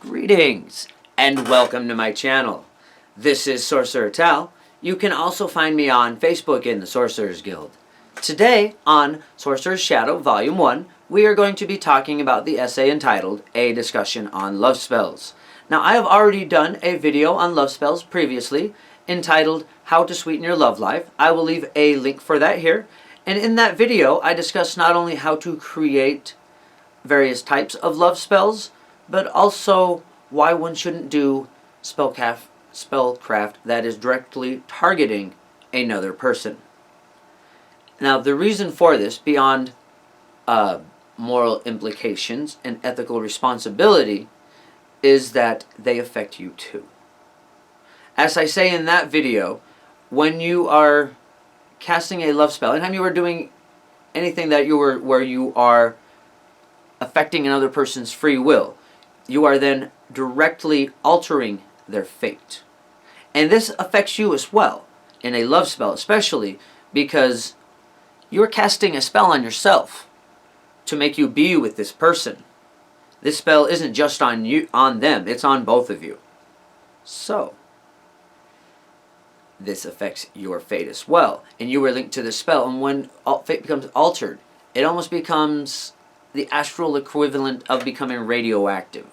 Greetings and welcome to my channel. This is Sorcerer Tal. You can also find me on Facebook in the Sorcerers Guild. Today on Sorcerer's Shadow Volume 1, we are going to be talking about the essay entitled A Discussion on Love Spells. Now, I have already done a video on love spells previously entitled How to Sweeten Your Love Life. I will leave a link for that here. And in that video, I discussed not only how to create various types of love spells, but also why one shouldn't do spellcraft that is directly targeting another person. Now, the reason for this, beyond moral implications and ethical responsibility, is that they affect you too. As I say in that video, when you are casting a love spell, anytime you are doing anything that where you are affecting another person's free will, you are then directly altering their fate. And this affects you as well, in a love spell especially, because you're casting a spell on yourself to make you be with this person. This spell isn't just on them, it's on both of you. So, this affects your fate as well. And you are linked to this spell, and when fate becomes altered, it almost becomes the astral equivalent of becoming radioactive.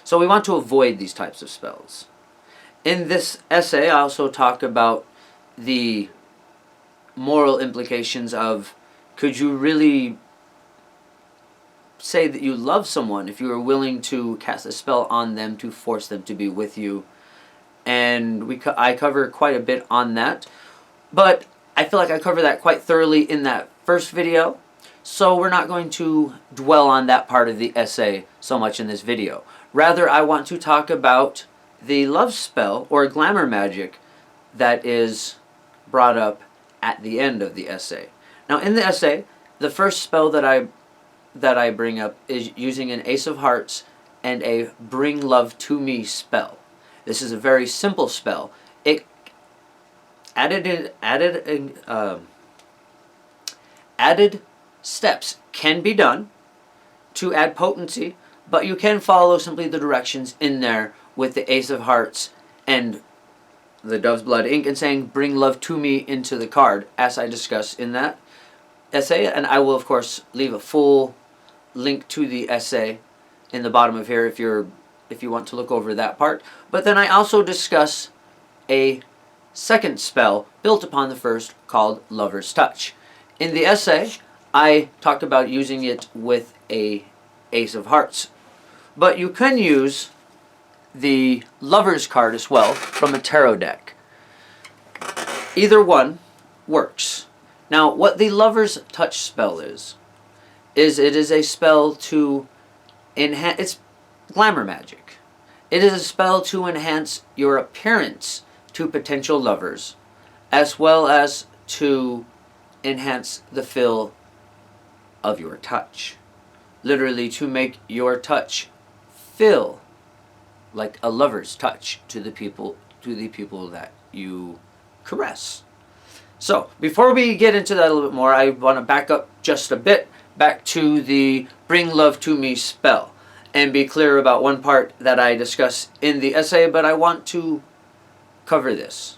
So we want to avoid these types of spells. In this essay, I also talk about the moral implications of, could you really say that you love someone if you are willing to cast a spell on them to force them to be with you? And I cover quite a bit on that, but I feel like I cover that quite thoroughly in that first video, so we're not going to dwell on that part of the essay so much in this video. Rather, I want to talk about the love spell or glamour magic that is brought up at the end of the essay. Now, in the essay, the first spell that I bring up is using an Ace of Hearts and a Bring Love to Me spell. This is a very simple spell. It added steps can be done to add potency, but you can follow simply the directions in there with the Ace of Hearts and the Dove's Blood ink and saying bring love to me into the card, as I discuss in that essay. And I will of course leave a full link to the essay in the bottom of here if you want to look over that part. But then I also discuss a second spell built upon the first called Lover's Touch. In the essay, I talked about using it with a Ace of Hearts. But you can use the Lover's card as well from a tarot deck. Either one works. Now, what the Lover's Touch spell is it is a spell to enhance, it's glamour magic. It is a spell to enhance your appearance to potential lovers, as well as to enhance the feel of your touch. Literally to make your touch feel like a lover's touch to the people that you caress. So, before we get into that a little bit more, I want to back up just a bit, back to the Bring Love to Me spell, and be clear about one part that I discuss in the essay, but I want to cover this.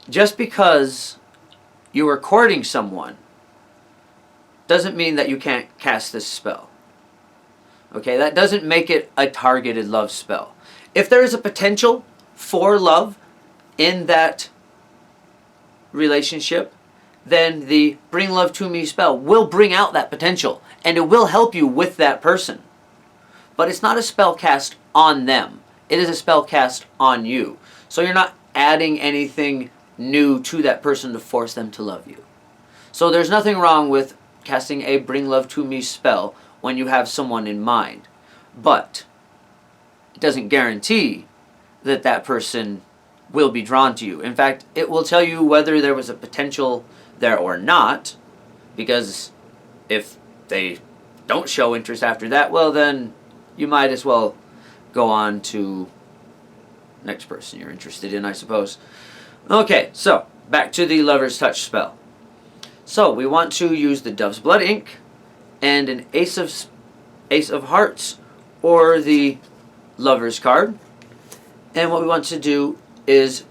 Just because you are courting someone doesn't mean that you can't cast this spell. Okay, that doesn't make it a targeted love spell. If there is a potential for love in that relationship, then the Bring Love to Me spell will bring out that potential, and it will help you with that person. But it's not a spell cast on them. It is a spell cast on you. So you're not adding anything new to that person to force them to love you. So there's nothing wrong with casting a Bring Love to Me spell when you have someone in mind. But it doesn't guarantee that that person will be drawn to you. In fact, it will tell you whether there was a potential there or not, because if they don't show interest after that, well then you might as well go on to next person you're interested in, I suppose. Okay, so back to the Lover's Touch spell. So we want to use the Dove's Blood ink and an Ace of Hearts or the Lover's card. And what we want to do is,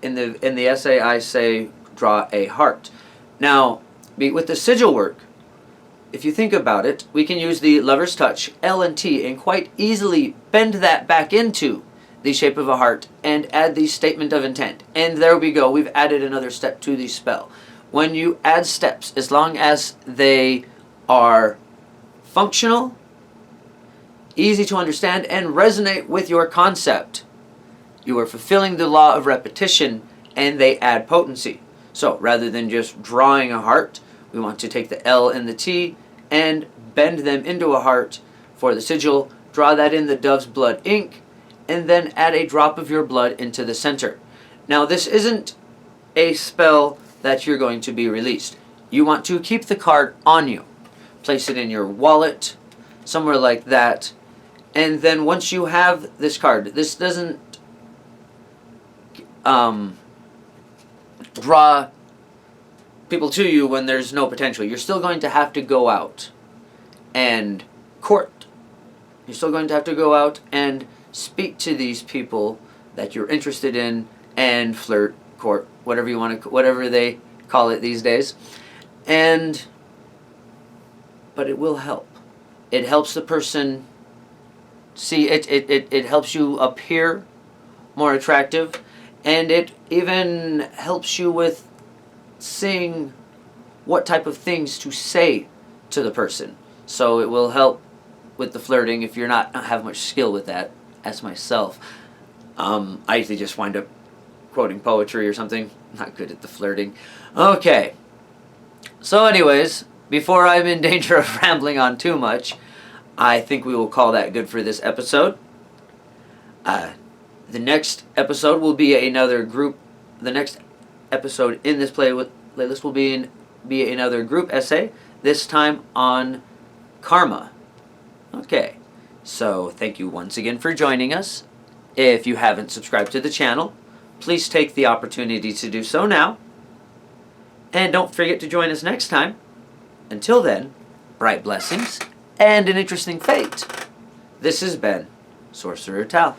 in the essay I say, draw a heart. Now, with the sigil work, if you think about it, we can use the Lover's Touch, L and T, and quite easily bend that back into the shape of a heart and add the statement of intent. And there we go, we've added another step to the spell. When you add steps, as long as they are functional, easy to understand, and resonate with your concept, you are fulfilling the law of repetition, and they add potency. So rather than just drawing a heart, we want to take the L and the T and bend them into a heart for the sigil, draw that in the dove's blood ink, and then add a drop of your blood into the center. Now this isn't a spell that you're going to be released. You want to keep the card on you. Place it in your wallet, somewhere like that, and then once you have this card, this doesn't draw people to you when there's no potential. You're still going to have to go out and court. You're still going to have to go out and speak to these people that you're interested in and flirt, court, whatever you want to, whatever they call it these days. But it will help. It helps the person see it. It helps you appear more attractive, and it even helps you with seeing what type of things to say to the person. So it will help with the flirting if you're not have much skill with that, as myself. I usually just wind up quoting poetry or something. Not good at the flirting. Okay. So anyways, before I'm in danger of rambling on too much, I think we will call that good for this episode. The next episode will be another group. The next episode in this playlist will be another group essay, this time on karma. Okay, so thank you once again for joining us. If you haven't subscribed to the channel, please take the opportunity to do so now. And don't forget to join us next time. Until then, bright blessings and an interesting fate. This has been Sorcerer Tal.